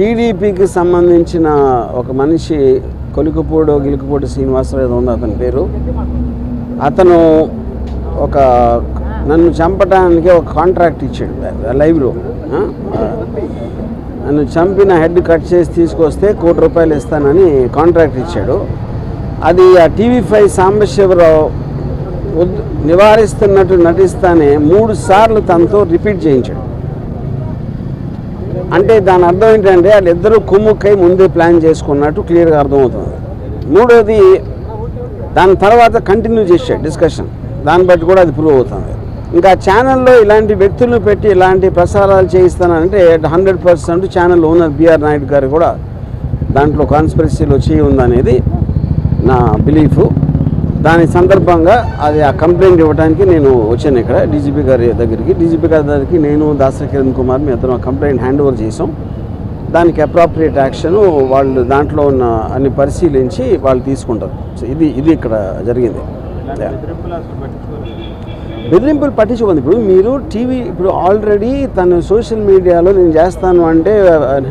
టీడీపీకి సంబంధించిన ఒక మనిషి గిలుకుపూడి శ్రీనివాసరావు ఏదో ఉంది అతని పేరు. అతను నన్ను చంపడానికి ఒక కాంట్రాక్ట్ ఇచ్చాడు లైవ్లో. నన్ను చంపిన హెడ్ కట్ చేసి తీసుకొస్తే ₹1,00,00,000 ఇస్తానని కాంట్రాక్ట్ ఇచ్చాడు. అది ఆ TV5 సాంబశివరావు నివారిస్తున్నట్టు నటిస్తానే 3 సార్లు తనతో రిపీట్ చేయించాడు. అంటే దాని అర్థం ఏంటంటే వాళ్ళిద్దరూ కుమ్ముక్కై ముందే ప్లాన్ చేసుకున్నట్టు క్లియర్గా అర్థమవుతుంది. మూడోది, దాని తర్వాత కంటిన్యూ చేశాడు డిస్కషన్. దాన్ని బట్టి కూడా అది ప్రూవ్ అవుతుంది. ఇంకా ఛానల్లో ఇలాంటి వ్యక్తులను పెట్టి ఇలాంటి ప్రసారాలు చేయిస్తానంటే 100% ఛానల్ ఓనర్ బిఆర్ నాయుడు గారు కూడా దాంట్లో కాన్స్పిరసీలో చేయి ఉందనేది నా బిలీఫ్. దాని సందర్భంగా ఆ కంప్లైంట్ ఇవ్వడానికి నేను వచ్చాను ఇక్కడ డీజీపీ గారి దగ్గరికి. నేను దాసరి కిరణ్ కుమార్ మీ అతను కంప్లైంట్ హ్యాండ్ ఓవర్ చేసాం. దానికి అప్రాప్రియేట్ యాక్షన్ వాళ్ళు దాంట్లో ఉన్న అన్ని పరిశీలించి వాళ్ళు తీసుకుంటారు. సో ఇది ఇక్కడ జరిగింది. బెదిరింపులు పట్టించుకుంది. ఇప్పుడు మీరు ఇప్పుడు ఆల్రెడీ తను సోషల్ మీడియాలో నేను చేస్తాను అంటే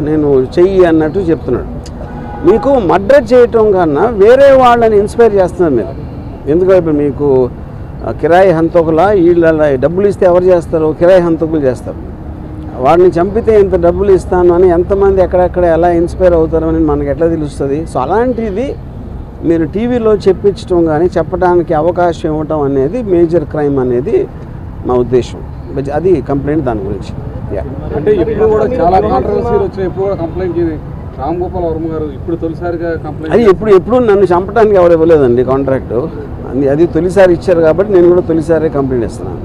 నేను చెయ్యి అన్నట్టు చెప్తున్నాడు. మీకు మర్డర్ చేయటం కన్నా వేరే వాళ్ళని ఇన్స్పైర్ చేస్తున్నారు మీరు. ఎందుకంటే ఇప్పుడు మీకు కిరాయి హంతకులా వీళ్ళ డబ్బులు ఇస్తే ఎవరు చేస్తారు? కిరాయి హంతకులు చేస్తారు. వాడిని చంపితే ఇంత డబ్బులు ఇస్తాను అని ఎంతమంది ఎక్కడెక్కడ ఎలా ఇన్స్పైర్ అవుతారో అని మనకు ఎట్లా తెలుస్తుంది? సో అలాంటిది మీరు టీవీలో చెప్పించడం కానీ చెప్పడానికి అవకాశం ఇవ్వటం అనేది మేజర్ క్రైమ్ అనేది మా ఉద్దేశం. అది కంప్లైంట్ దాని గురించి. అంటే ఇప్పుడు కూడా చాలా కాంట్రవర్సీలు వచ్చినాయి. ఇప్పుడు కూడా కంప్లైంట్ రామ్ గోపాల్ వర్మ గారు ఇప్పుడు తొలిసారిగా కంప్లైంట్ అది ఎప్పుడు నన్ను చంపడానికి ఎవరు ఇవ్వలేదండి కాంట్రాక్టు. అది తొలిసారి ఇచ్చారు కాబట్టి నేను కూడా తొలిసారి కంప్లైంట్ ఇస్తున్నాను.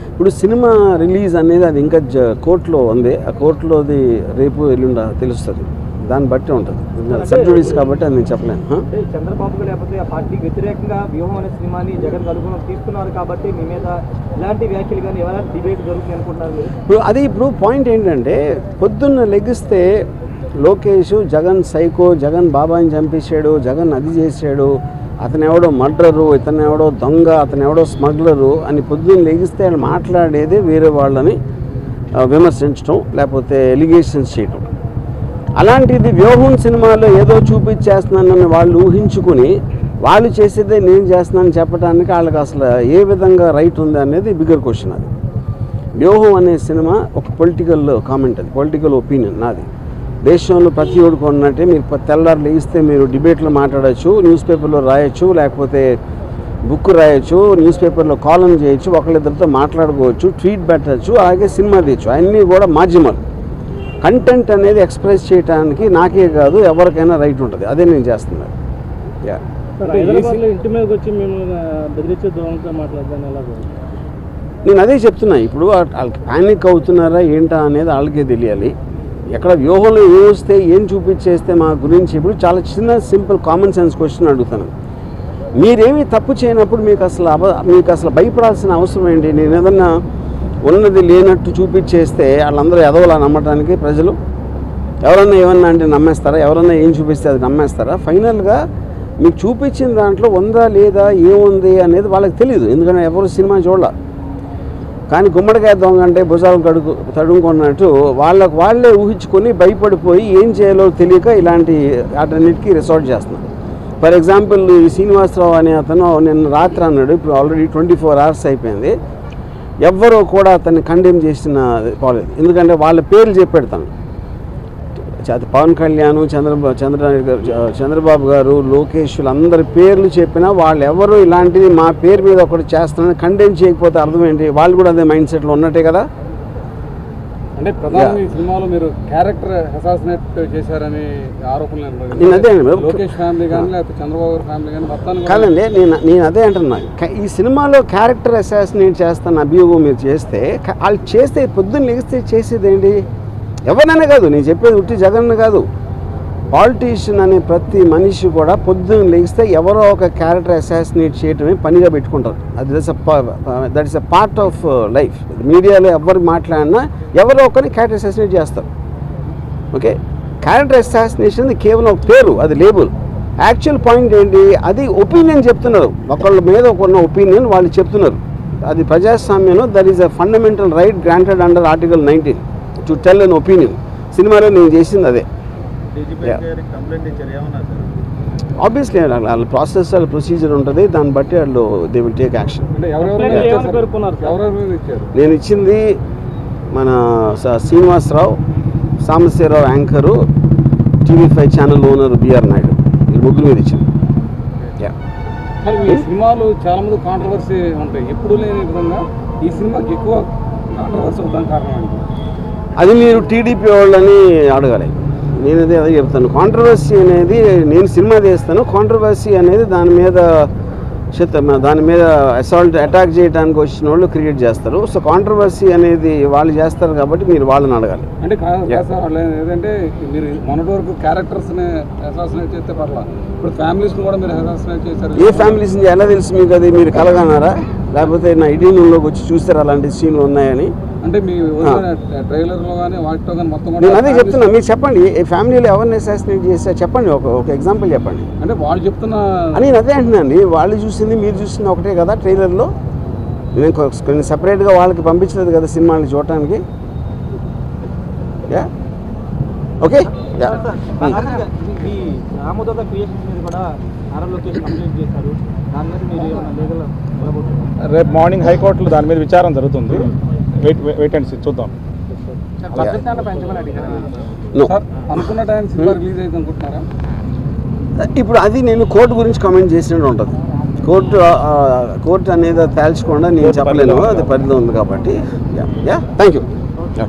ఇప్పుడు సినిమా రిలీజ్ అనేది అది ఇంకా కోర్టులో ఉంది. ఆ కోర్టులోది రేపు ఎల్లుండ తెలుస్తుంది. దాన్ని బట్టి ఉంటుంది. సబ్జుడీస్ కాబట్టి అది నేను చెప్పలేను. చంద్రబాబు లేకపోతే ఆ పార్టీకి వ్యతిరేకంగా వ్యూహం అనే సినిమాని జగన్ కలుగునం తీసుకున్నారు కాబట్టి మీ మీద ఇలాంటి వ్యాఖ్యలు కానీ ఎవరైనా డిబేట్ జరుగుతుంది అనుకుంటున్నారు. ఇప్పుడు పాయింట్ ఏంటంటే పొద్దున్న లెగిస్తే లోకేష్ జగన్ సైకో, జగన్ బాబాయిని చంపేశాడు, జగన్ అది చేశాడు, అతనెవడో మర్డరు, ఇతనెవడో దొంగ, అతనెవడో స్మగ్లరు అని పొద్దున్న లెగిస్తే వాళ్ళు మాట్లాడేదే వేరే వాళ్ళని విమర్శించడం లేకపోతే ఎలిగేషన్స్ చేయటం. అలాంటిది వ్యూహం సినిమాలో ఏదో చూపించేస్తున్నానని వాళ్ళు ఊహించుకుని వాళ్ళు చేసేదే నేను చేస్తున్నానని చెప్పడానికి వాళ్ళకి అసలు ఏ విధంగా రైట్ ఉంది అనేది బిగ్గర్ క్వశ్చన్. అది వ్యూహం అనే సినిమా ఒక పొలిటికల్ కామెంట్, అది పొలిటికల్ ఒపీనియన్ నాది. దేశంలో ప్రతి ఒక్కరు ఉన్నట్టే మీరు తెల్లారు లేస్తే మీరు డిబేట్లో మాట్లాడచ్చు, న్యూస్ పేపర్లో రాయొచ్చు, లేకపోతే బుక్ రాయొచ్చు, న్యూస్ పేపర్లో కాలమ్ చేయొచ్చు, ఒకళ్ళిద్దరితో మాట్లాడుకోవచ్చు, ట్వీట్ పెట్టచ్చు, అలాగే సినిమా తీయచ్చు. అన్నీ కూడా మాధ్యమాలు. కంటెంట్ అనేది ఎక్స్ప్రెస్ చేయడానికి నాకే కాదు ఎవరికైనా రైట్ ఉంటుంది. అదే నేను చేస్తున్నాను. నేను అదే చెప్తున్నా. ఇప్పుడు వాళ్ళకి ప్యానిక్ అవుతున్నారా ఏంటా అనేది వాళ్ళకే తెలియాలి. ఎక్కడ వ్యూహంలో ఏమొస్తే ఏం చూపించేస్తే మా గురించి ఇప్పుడు చాలా చిన్న సింపుల్ కామన్ సెన్స్ క్వశ్చన్ అడుగుతాను. మీరేమీ తప్పు చేయనప్పుడు మీకు అసలు భయపడాల్సిన అవసరం ఏంటి? నేను ఏదన్నా ఉన్నది లేనట్టు చూపించేస్తే వాళ్ళందరూ ఎదవలా నమ్మటానికి ప్రజలు ఎవరన్నా ఏమన్నా అంటే నమ్మేస్తారా? ఎవరన్నా ఏం చూపిస్తే అది నమ్మేస్తారా? ఫైనల్గా మీకు చూపించిన దాంట్లో ఉందా లేదా ఏముంది అనేది వాళ్ళకి తెలియదు. ఎందుకంటే ఎవరు సినిమా చూడాల. కానీ గుమ్మడికాయ దొంగ అంటే భుజాలు తడుముకున్నట్టు వాళ్ళే ఊహించుకొని భయపడిపోయి ఏం చేయాలో తెలియక ఇలాంటి వాటన్నిటికీ రిసార్ట్ చేస్తున్నారు. ఫర్ ఎగ్జాంపుల్ ఈ శ్రీనివాసరావు అనే అతను నిన్న రాత్రి అన్నాడు. ఇప్పుడు ఆల్రెడీ 24 hours అయిపోయింది. ఎవ్వరూ కూడా అతన్ని కండెమ్ చేసిన పోలేదు. ఎందుకంటే వాళ్ళ పేర్లు చెప్పెడతాను. అది పవన్ కళ్యాణ్, చంద్రబాబు గారు, లోకేష్ అందరి పేర్లు చెప్పినా వాళ్ళు ఎవరు ఇలాంటిది మా పేరు మీద ఒకటి చేస్తున్నారని కండెమ్ చేయకపోతే అర్థం ఏంటి? వాళ్ళు కూడా అదే మైండ్ సెట్లో ఉన్నట్టే కదా. అంటే ప్రధానంగా ఈ సినిమాలో మీరు క్యారెక్టర్ అసాసినేట్ చేశారని ఆరోపణలు. నేను అదే లోకేష్ ఫ్యామిలీ కానీ లేకపోతే చంద్రబాబు ఫ్యామిలీ కానీ కాదండి. నేను అదే అంటున్నా. ఈ సినిమాలో క్యారెక్టర్ అసాసినేట్ చేస్తాను అభియోగం మీరు చేస్తే వాళ్ళు చేస్తే పొద్దున్న లెగిస్తే చేసేది ఏంటి? ఎవరినైనా కాదు, నేను చెప్పేది ఉట్టి జగన్ కాదు. పాలిటీషియన్ అనే ప్రతి మనిషి కూడా పొద్దున్న లెగిస్తే ఎవరో ఒక క్యారెక్టర్ అసాసినేట్ చేయటమే పనిగా పెట్టుకుంటారు. That is a part of life. మీడియాలో ఎవరు మాట్లాడినా ఎవరో ఒకరిని క్యారెక్టర్ అసాసినేట్ చేస్తారు. ఓకే, క్యారెక్టర్ అసాసినేషన్ కేవలం ఒక పేరు, అది లేబుల్. యాక్చువల్ పాయింట్ ఏంటి? అది ఒపీనియన్ చెప్తున్నారు. ఒకళ్ళ మీద ఒకన్న ఒపీనియన్ వాళ్ళు చెప్తున్నారు. అది ప్రజాస్వామ్యంలో that is a fundamental right granted under Article 19. To tell an opinion. సినిమాలో నేను చేసింది అదే. ఆబ్వియస్లీ వాళ్ళ ప్రాసెస్ వాళ్ళ ప్రొసీజర్ ఉంటుంది, దాన్ని బట్టి వాళ్ళు దే విల్ టేక్ యాక్షన్. అంటే ఎవరెవరి మీద ఇచ్చారు? నేను ఇచ్చింది మన Srinivasarao, Sambasivarao anchor, TV5 channel owner BR Naidu, ఈ ముగ్గురు మీద ఇచ్చింది. మరి మీ సినిమాలు చాలా మంది కాంట్రవర్సీ ఉంటాయి, ఎప్పుడు లేని విధంగా ఈ సినిమాకి ఎక్కువ కాంట్రవర్సీ ఉండడానికి కారణం ఏంటి? అది మీరు టీడీపీ వాళ్ళని అడగాలి. నేను అదే చెప్తాను. కాంట్రవర్సీ అనేది నేను సినిమా తీస్తాను, కాంట్రవర్సీ అనేది దాని మీద అసాల్ట్ అటాక్ చేయడానికి వచ్చిన వాళ్ళు క్రియేట్ చేస్తారు. సో కాంట్రవర్సీ అనేది వాళ్ళు చేస్తారు కాబట్టి మీరు వాళ్ళని అడగాలి. అంటే కాదు సార్, వాళ్ళు ఏదంటే మీరు మొన్నటి వరకు క్యారెక్టర్స్ని అసాసినేట్ చేస్తే పర్లేదు, ఇప్పుడు ఫ్యామిలీస్ని కూడా మీరు అసాసినేట్ చేశారు. ఏ ఫ్యామిలీస్ ఎలా తెలుసు మీకు? అది మీరు కలగన్నారా, లేకపోతే నా ఐటీలోకి వచ్చి చూస్తారా అలాంటి సీన్లు ఉన్నాయని? అంటే మీ ట్రైలర్లో కానీ వాటిలో కానీ మొత్తం నేను అదే చెప్తున్నా, మీరు చెప్పండి ఏ ఫ్యామిలీలో ఎవరిని అసాసినేట్ చేస్తారు చెప్పండి, ఒక ఎగ్జాంపుల్ చెప్పండి. అంటే వాళ్ళు చెప్తున్న నేను అదే అంటున్నాను, వాళ్ళు చూసింది మీరు చూసింది ఒకటే కదా ట్రైలర్లో. నేను సపరేట్గా వాళ్ళకి పంపించలేదు కదా సినిమాని చూడటానికి. ఓకే. ఈ రామోదోగ క్రియేషన్స్ మీద కూడా నారా లోకేష్ కంప్లైంట్ చేశారు, దాని మీద మీరు ఏమైనా లీగల్ నిలబడుతున్నారు? రేపు మార్నింగ్ హైకోర్టులో దాని మీద విచారం జరుగుతుంది. వెయిట్ అండ్ సీ, చూద్దాం. అనుకున్న టైం సినిమా రిలీజ్ అయితే అనుకుంటున్నారా? ఇప్పుడు అది నేను కోర్టు గురించి కామెంట్ చేసినట్టు ఉంటుంది. కోర్టు అనేది తేల్చకుండా నేను చెప్పలేను, అది పరిధిలో ఉంది కాబట్టి. Thank you. ఓకే.